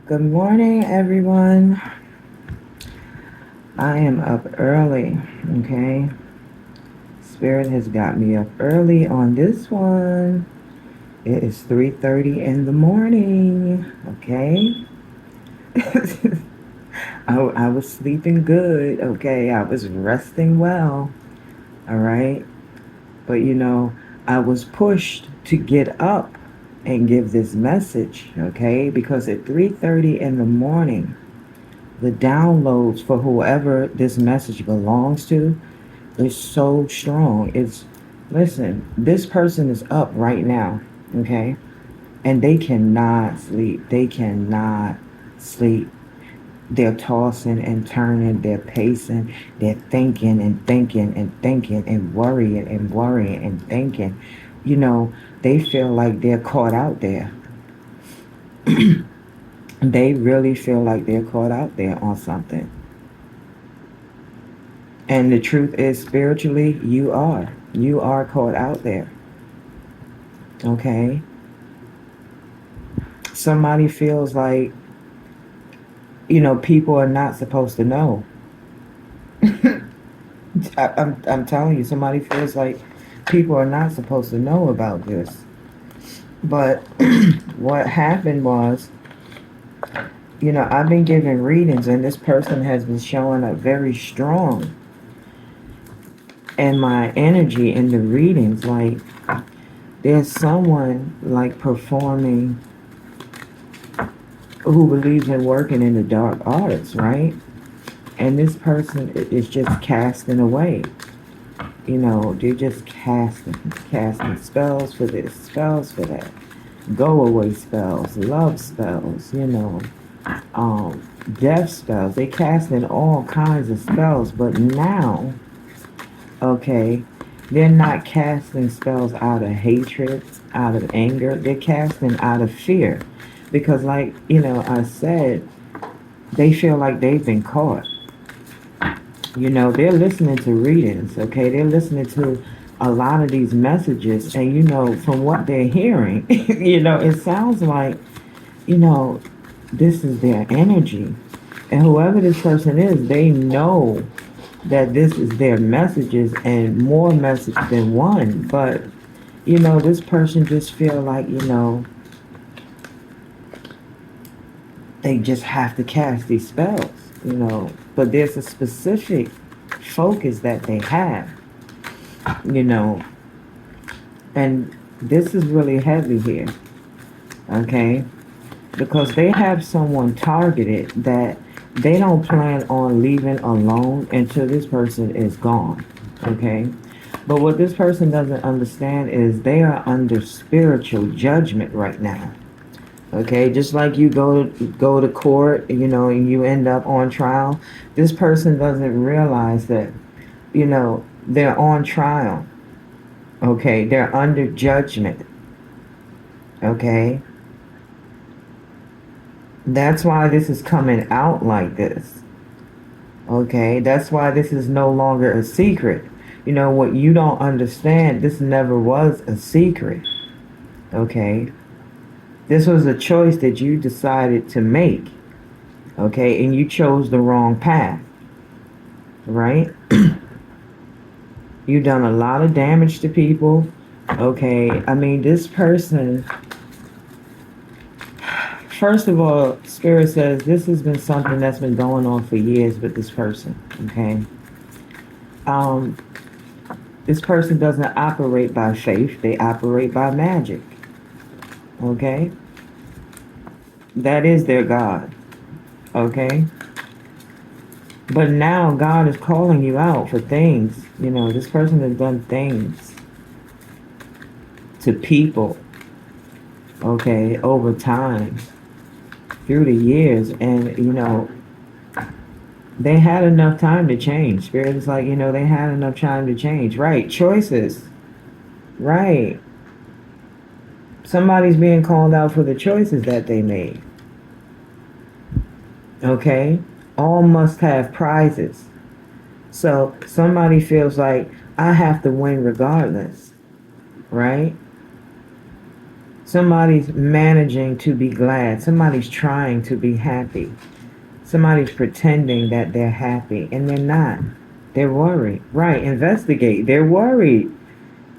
Good morning, everyone. I am up early, okay? Spirit has got me up early on this one. It is 3:30 in the morning, okay? I was sleeping good, okay? I was resting well, all right? But I was pushed to get up and give this message, okay? Because at 3:30 in the morning, the downloads for whoever this message belongs to is so strong. Listen, this person is up right now, okay? And they cannot sleep. They cannot sleep. They're tossing and turning, they're pacing, they're thinking and thinking and thinking and worrying and thinking. You know, they feel like they're caught out there. They really feel like they're caught out there on something. And the truth is, spiritually, you are. You are caught out there. Okay? Somebody feels like, people are not supposed to know. I'm telling you, somebody feels like people are not supposed to know about this. But what happened was, I've been giving readings, and this person has been showing up very strong. And my energy in the readings, like, there's someone like performing who believes in working in the dark arts, right? And this person is just casting away. They're just casting spells for this, spells for that, go away spells, love spells, death spells. They casting all kinds of spells, but now, okay, they're not casting spells out of hatred, out of anger. They're casting out of fear, because, like I said, they feel like they've been caught. They're listening to readings, okay? They're listening to a lot of these messages, and from what they're hearing, it sounds like, you know, this is their energy. And whoever this person is, they know that this is their messages and more message than one. But, this person just feel like, they just have to cast these spells, But there's a specific focus that they have, you know. And this is really heavy here, okay? Because they have someone targeted that they don't plan on leaving alone until this person is gone, okay? But what this person doesn't understand is they are under spiritual judgment right now. Okay, just like you go to court, and you end up on trial. This person doesn't realize that, they're on trial. Okay, they're under judgment. Okay, that's why this is coming out like this. Okay, that's why this is no longer a secret. What you don't understand, this never was a secret. Okay, this was a choice that you decided to make. Okay, and you chose the wrong path, right? You've done a lot of damage to people. Okay, I mean, this person, first of all, Spirit says this has been something that's been going on for years with this person. Okay, um, this person doesn't operate by faith, they operate by magic. Okay, that is their God. Okay, but now God is calling you out for things. This person has done things to people, okay, over time, through the years, and they had enough time to change. Spirit is like, they had enough time to change. Right, choices. Right, somebody's being called out for the choices that they made. Okay, all must have prizes. So somebody feels like I have to win regardless. Right, Somebody's managing to be glad. Somebody's trying to be happy. Somebody's pretending that they're happy and they're not. They're worried. Right, investigate. They're worried.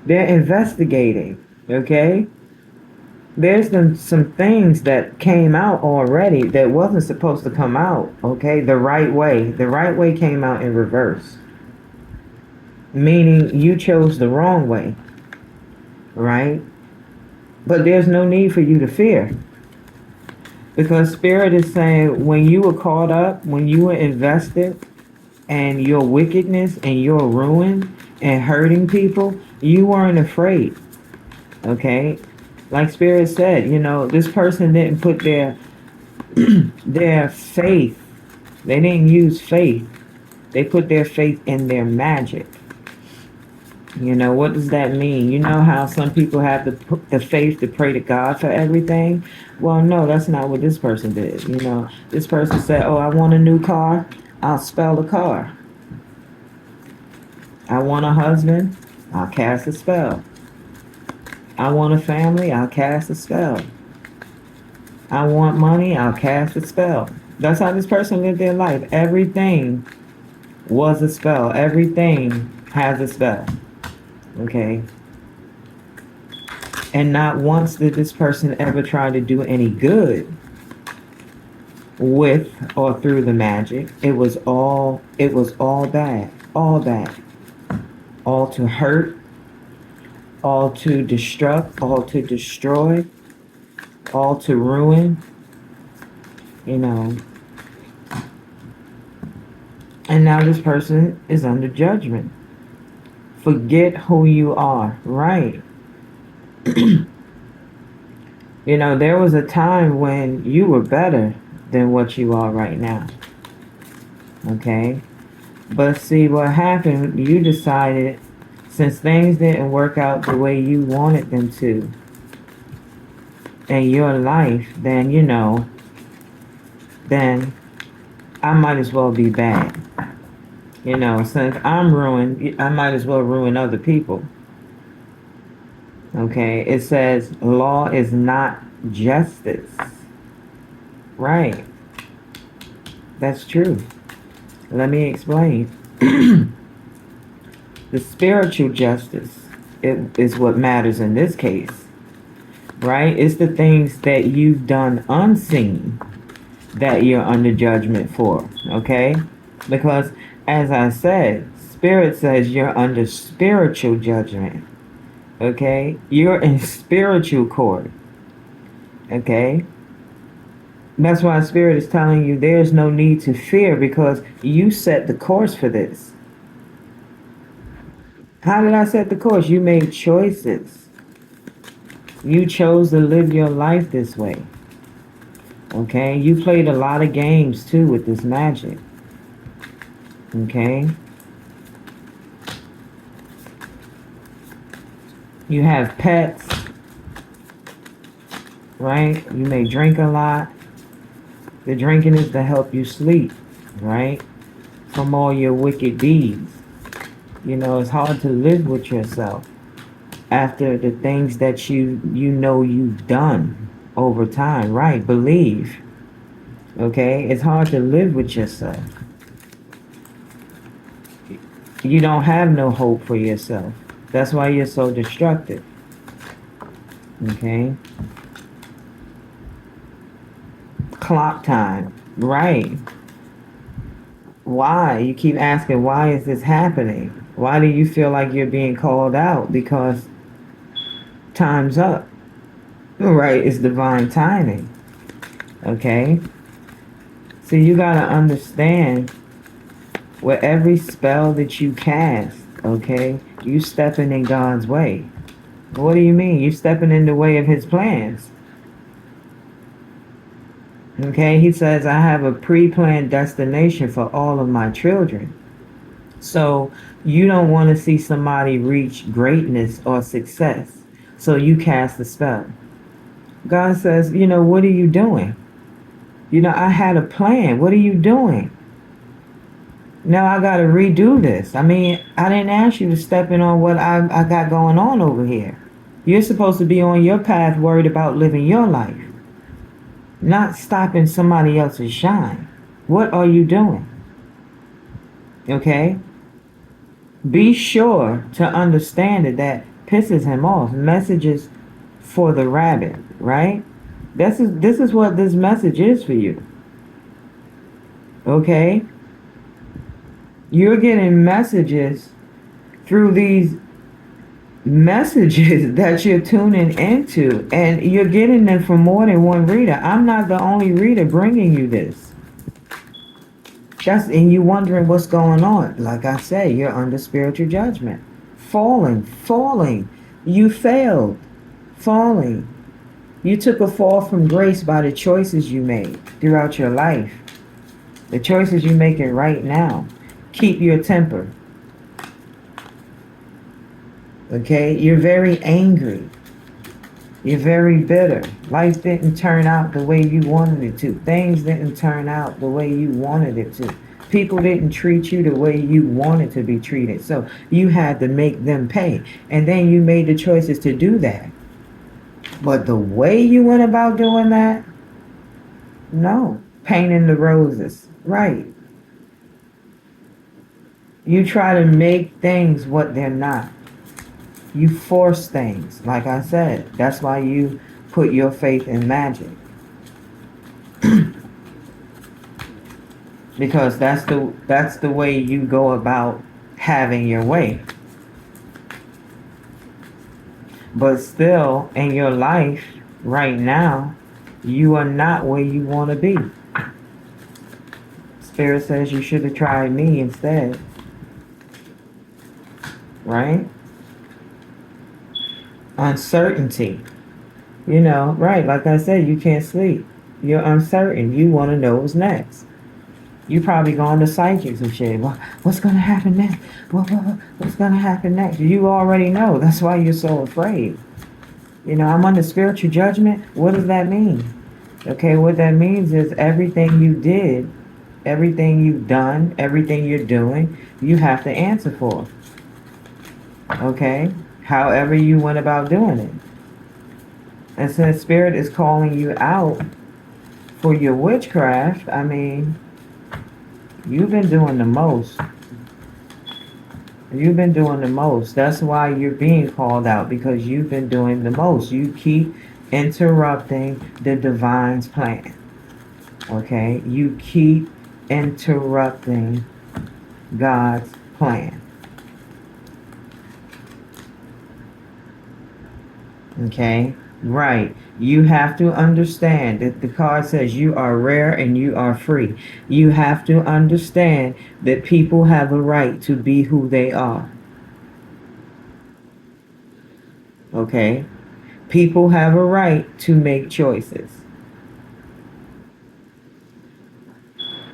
They're investigating. Okay? There's some things that came out already that wasn't supposed to come out. Okay? The right way. The right way came out in reverse. Meaning you chose the wrong way. Right? But there's no need for you to fear. Because Spirit is saying when you were caught up, when you were invested, and your wickedness and your ruin and hurting people, you weren't afraid. Okay? Like Spirit said, this person didn't put their faith. They didn't use faith. They put their faith in their magic. What does that mean? You know how some people have the faith to pray to God for everything? Well, no, that's not what this person did. This person said, oh, I want a new car. I'll spell the car. I want a husband. I'll cast a spell. I want a family. I'll cast a spell. I want money. I'll cast a spell. That's how this person lived their life. Everything was a spell. Everything has a spell. Okay? And not once did this person ever try to do any good with or through the magic. It was all bad. All bad. All to hurt, all to destruct, all to destroy, all to ruin, And now this person is under judgment. Forget who you are, right? There was a time when you were better than what you are right now. Okay? But see, what happened, you decided, since things didn't work out the way you wanted them to in your life, then, then I might as well be bad. Since I'm ruined, I might as well ruin other people. Okay? It says law is not justice. Right. That's true. Let me explain. The spiritual justice is what matters in this case, right? It's the things that you've done unseen that you're under judgment for, okay? Because, as I said, Spirit says you're under spiritual judgment, okay? You're in spiritual court, okay? That's why Spirit is telling you there's no need to fear because you set the course for this. How did I set the course? You made choices. You chose to live your life this way. Okay? You played a lot of games too with this magic. Okay? You have pets. Right? You may drink a lot. The drinking is to help you sleep. Right? From all your wicked deeds. It's hard to live with yourself after the things that you've done over time, right? Believe. Okay? It's hard to live with yourself. You don't have no hope for yourself. That's why you're so destructive. Okay? Clock time. Right. Why? You keep asking, why is this happening? Why do you feel like you're being called out? Because time's up. Right? It's divine timing. Okay? So you got to understand, with every spell that you cast, okay, you stepping in God's way. What do you mean? You stepping in the way of His plans. Okay? He says, I have a pre-planned destination for all of my children. So you don't want to see somebody reach greatness or success. So you cast a spell. God says, what are you doing? I had a plan. What are you doing? Now I got to redo this. I mean, I didn't ask you to step in on what I got going on over here. You're supposed to be on your path worried about living your life, not stopping somebody else's shine. What are you doing? Okay? Be sure to understand it. That pisses him off. Messages for the rabbit, right? This is what this message is for you. Okay? You're getting messages through these messages that you're tuning into, and you're getting them from more than one reader. I'm not the only reader bringing you this. And you wondering what's going on. Like I say, you're under spiritual judgment. Falling. You failed. Falling. You took a fall from grace by the choices you made throughout your life. The choices you're making right now. Keep your temper. Okay? You're very angry. You're very bitter. Life didn't turn out the way you wanted it to. Things didn't turn out the way you wanted it to. People didn't treat you the way you wanted to be treated. So you had to make them pay. And then you made the choices to do that. But the way you went about doing that, no. Painting the roses. Right. You try to make things what they're not. You force things. Like I said, that's why you put your faith in magic. Because that's the way you go about having your way. But still, in your life right now, you are not where you want to be. Spirit says you should have tried me instead. Right? Uncertainty. Right, like I said, you can't sleep. You're uncertain. You want to know what's next. You probably going to psychics and shit. What's going to happen next? What's going to happen next? You already know. That's why you're so afraid. I'm under spiritual judgment. What does that mean? Okay, what that means is everything you did, everything you've done, everything you're doing, you have to answer for. Okay? However you went about doing it. And since Spirit is calling you out for your witchcraft, I mean, you've been doing the most. You've been doing the most. That's why you're being called out, because you've been doing the most. You keep interrupting the divine's plan. Okay? You keep interrupting God's plan. Okay? Right. You have to understand that the card says you are rare and you are free. You have to understand that people have a right to be who they are. Okay? People have a right to make choices.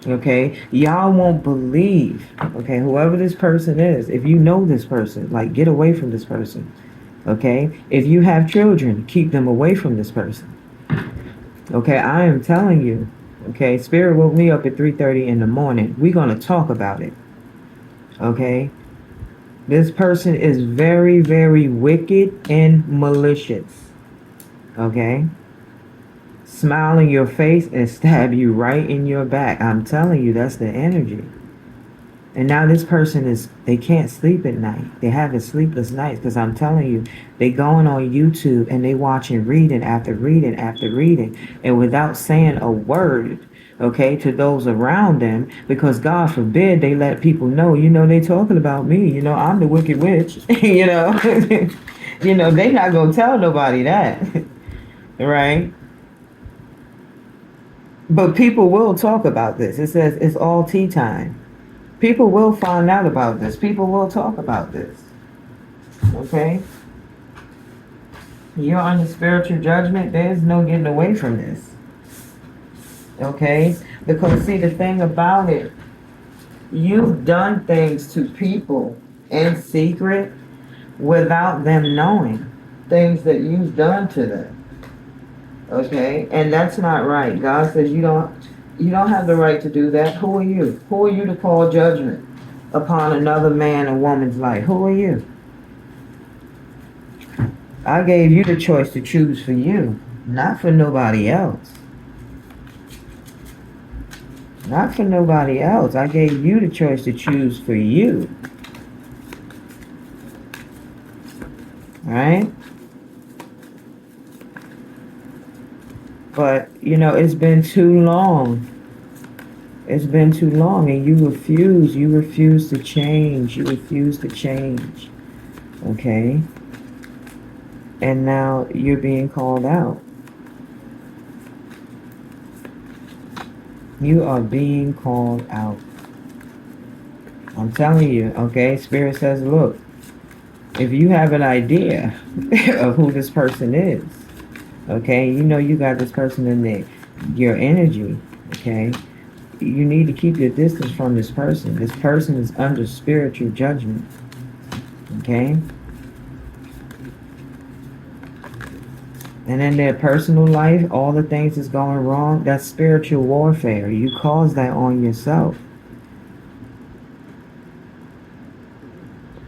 Okay? Y'all won't believe, okay, whoever this person is, if you know this person, like, get away from this person. Okay? If you have children, keep them away from this person. Okay? I am telling you. Okay? Spirit woke me up at 3:30 in the morning. We're going to talk about it. Okay? This person is very, very wicked and malicious. Okay? Smile in your face and stab you right in your back. I'm telling you, that's the energy. And now this person they can't sleep at night. They're having sleepless nights because I'm telling you, they going on YouTube and they watching reading after reading after reading. And without saying a word, okay, to those around them, because God forbid they let people know, they talking about me. I'm the wicked witch. They not going to tell nobody that. Right? But people will talk about this. It says it's all tea time. People will find out about this. People will talk about this. Okay? You're under spiritual judgment. There's no getting away from this. Okay? Because, see, the thing about it, you've done things to people in secret without them knowing. Things that you've done to them. Okay? And that's not right. God says you don't have the right to do that. Who are you? Who are you to call judgment upon another man or woman's life? Who are you? I gave you the choice to choose for you, not for nobody else. Not for nobody else. I gave you the choice to choose for you. Right? But, it's been too long. It's been too long, and you refuse. You refuse to change. You refuse to change. Okay? And now you're being called out. You are being called out. I'm telling you, okay? Spirit says, look, if you have an idea of who this person is, okay, you got this person in there, your energy, okay, you need to keep your distance from this person. This person is under spiritual judgment, okay? And in their personal life, all the things that's going wrong, that's spiritual warfare. You cause that on yourself.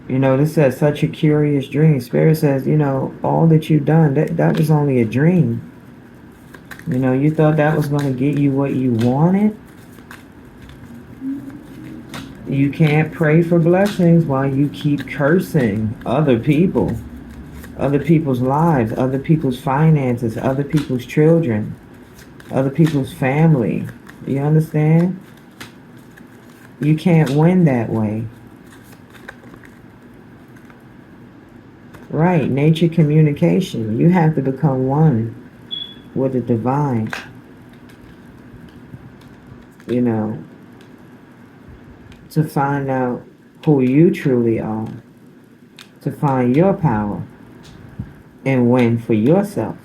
This says such a curious dream. Spirit says, all that you've done, that was only a dream. You thought that was going to get you what you wanted. You can't pray for blessings while you keep cursing other people, other people's lives, other people's finances, other people's children, other people's family. You understand? You can't win that way. Right, nature communication. You have to become one with the divine. To find out who you truly are, to find your power and win for yourself.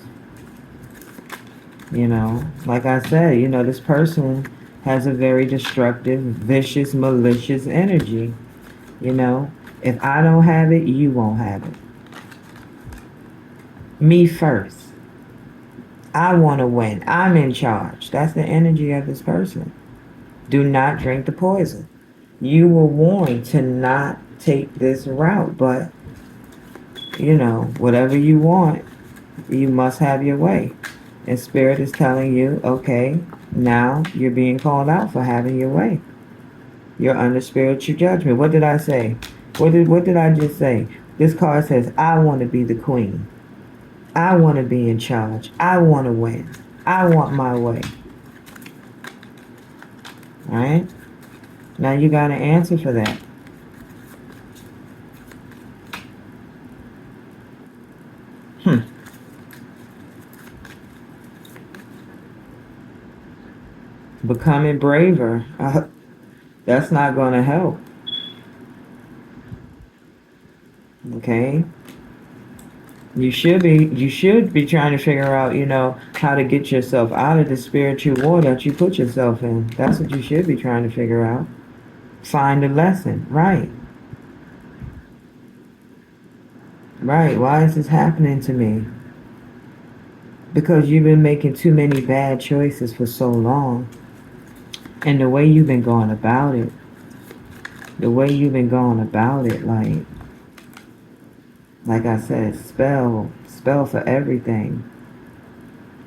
Like I said, this person has a very destructive, vicious, malicious energy. If I don't have it, you won't have it. Me first. I want to win. I'm in charge. That's the energy of this person. Do not drink the poison. You were warned to not take this route, but, whatever you want, you must have your way. And Spirit is telling you, okay, now you're being called out for having your way. You're under spiritual judgment. What did I say? What did I just say? This card says, I want to be the queen. I want to be in charge. I want to win. I want my way. All right? Now you got an answer for that. Becoming braver. That's not going to help. Okay? You should be trying to figure out, how to get yourself out of the spiritual war that you put yourself in. That's what you should be trying to figure out. Find a lesson. Right. Right. Why is this happening to me? Because you've been making too many bad choices for so long. And the way you've been going about it, like I said, spell for everything.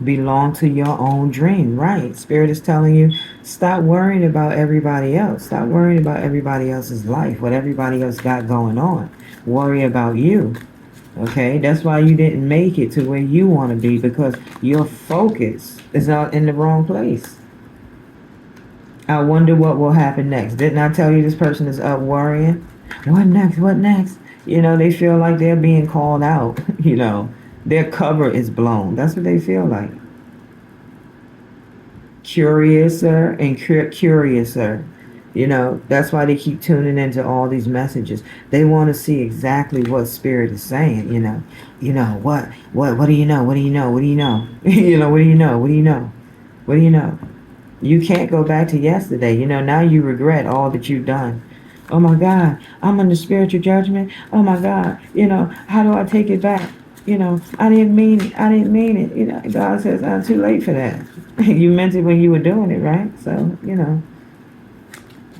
Belong to your own dream, right? Spirit is telling you, stop worrying about everybody else. Stop worrying about everybody else's life, what everybody else got going on. Worry about you. Okay, that's why you didn't make it to where you want to be, because your focus is out in the wrong place. I wonder what will happen next. Didn't I tell you this person is up worrying? What next? What next? They feel like they're being called out. Their cover is blown. That's what they feel like. Curiouser and curiouser. That's why they keep tuning into all these messages. They want to see exactly what Spirit is saying. What do you know? What do you know? What do you know? What do you know? What do you know? What do you know? You can't go back to yesterday. Now you regret all that you've done. Oh my God, I'm under spiritual judgment. Oh my God, how do I take it back? I didn't mean it. I didn't mean it. God says, I'm too late for that. You meant it when you were doing it, right? So,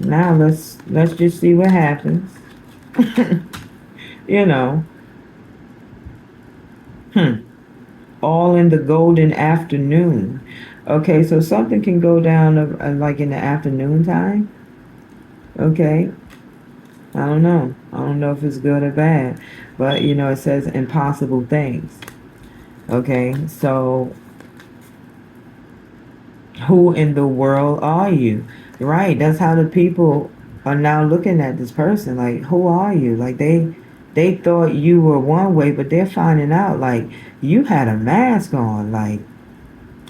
now let's just see what happens. Hmm. All in the golden afternoon. Okay, so something can go down like in the afternoon time. Okay, I don't know. I don't know if it's good or bad, but it says impossible things. Okay, so who in the world are you? Right, that's how the people are now looking at this person. Like, who are you? Like they thought you were one way, but they're finding out like you had a mask on. Like,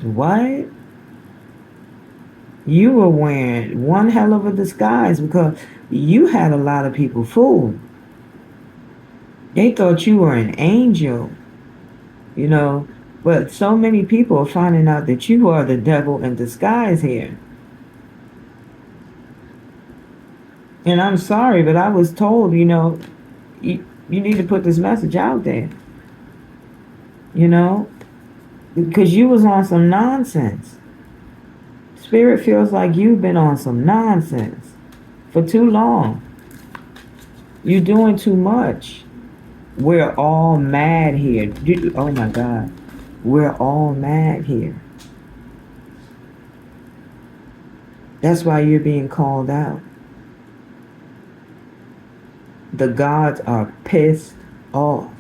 what? You were wearing one hell of a disguise because you had a lot of people fooled. They thought you were an angel, you know, but so many people are finding out that you are the devil in disguise here. And I'm sorry, but I was told, you need to put this message out there, you know, because you was on some nonsense. Spirit feels like you've been on some nonsense for too long. You're doing too much. We're all mad here. Oh my God. We're all mad here. That's why you're being called out. The gods are pissed off.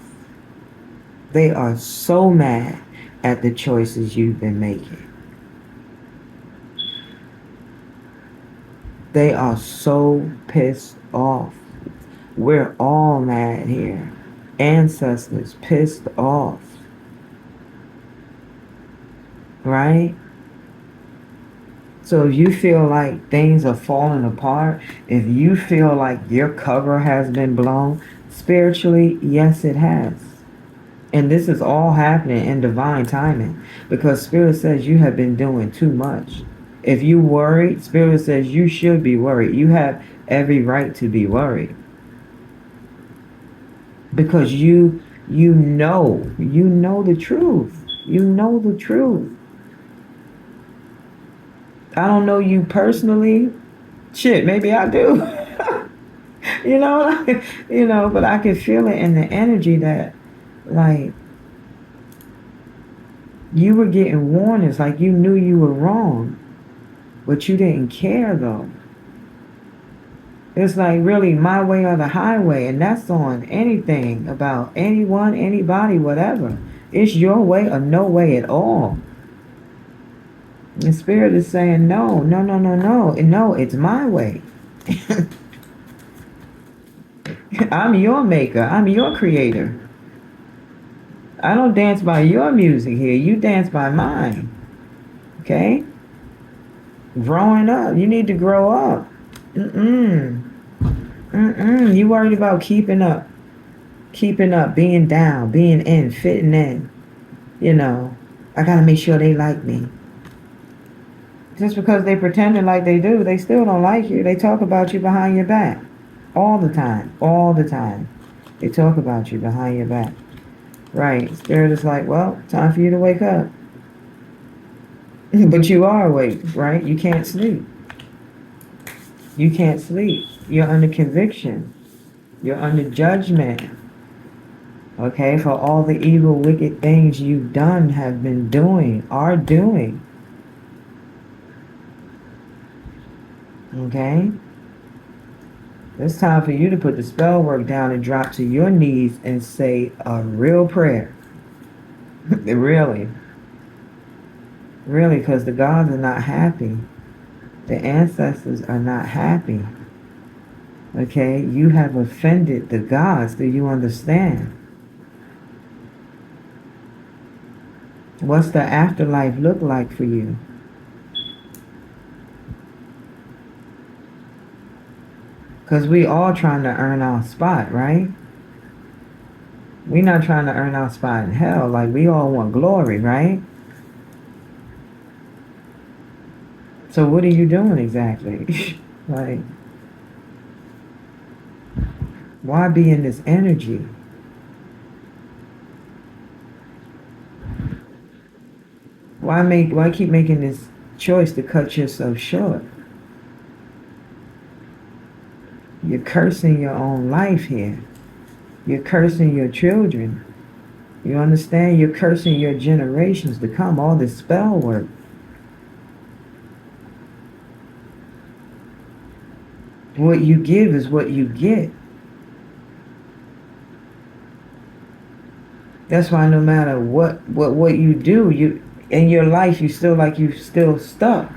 They are so mad at the choices you've been making. They are so pissed off. We're all mad here. Ancestors pissed off. Right? So if you feel like things are falling apart, if you feel like your cover has been blown, spiritually, yes, it has. And this is all happening in divine timing because Spirit says you have been doing too much. If you worry, Spirit says you should be worried. You have every right to be worried because you know the truth. You know the truth. I don't know you personally. Shit, maybe I do. you know, but I can feel it in the energy that, like, you were getting warnings, like you knew you were wrong, but you didn't care though. It's like really my way or the highway, and that's on anything about anyone, anybody, whatever. It's your way or no way at all. The Spirit is saying no, no, no, no, no, no. It's my way. I'm your maker. I'm your creator. I don't dance by your music here. You dance by mine. Okay? Growing up. You need to grow up. You worried about keeping up, being down, being in, fitting in. I gotta make sure they like me. Just because they pretending like they do, they still don't like you. They talk about you behind your back. All the time. All the time. They talk about you behind your back. Right. Spirit is like, well, time for you to wake up. But you are awake, right? You can't sleep. You can't sleep. You're under conviction. You're under judgment. Okay? For all the evil, wicked things you've done, have been doing, are doing. Okay? It's time for you to put the spell work down and drop to your knees and say a real prayer. Really. Really, because the gods are not happy. The ancestors are not happy. Okay? You have offended the gods. Do you understand? What's the afterlife look like for you? Because we all trying to earn our spot, right? We not trying to earn our spot in hell. Like, we all want glory, right? So what are you doing exactly? Like, why be in this energy? Why keep making this choice to cut yourself short? You're cursing your own life here. You're cursing your children. You understand? You're cursing your generations to come. All this spell work. What you give is what you get. That's why no matter what you do, you in your life, you still stuck.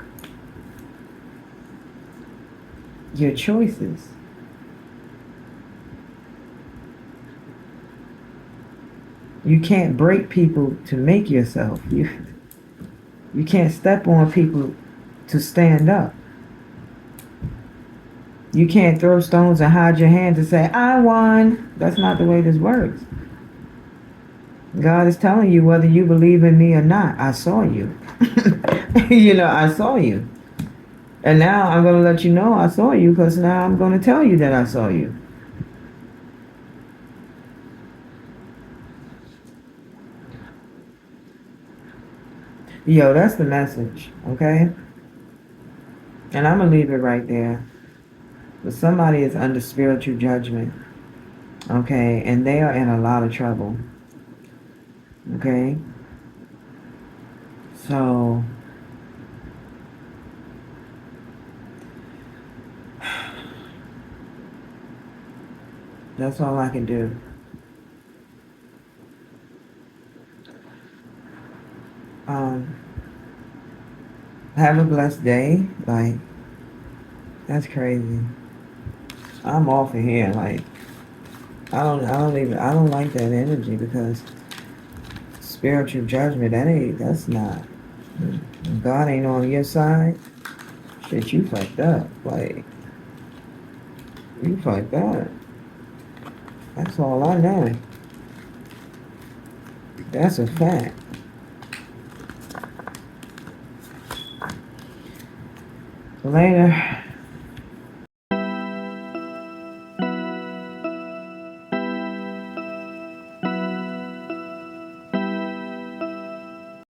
Your choices. You can't break people to make yourself. You can't step on people to stand up. You can't throw stones and hide your hands and say, I won. That's not the way this works. God is telling you whether you believe in me or not. I saw you. I saw you. And now I'm going to let you know I saw you, because now I'm going to tell you that I saw you. Yo, that's the message, okay? And I'm going to leave it right there. But somebody is under spiritual judgment, okay? And they are in a lot of trouble, okay? So, that's all I can do. Have a blessed day. Like, that's crazy. I'm off of here. Like, I don't like that energy, because spiritual judgment, that's not, God ain't on your side. Shit, you fucked up. Like, you fucked up. That's all I know. That's a fact. Later.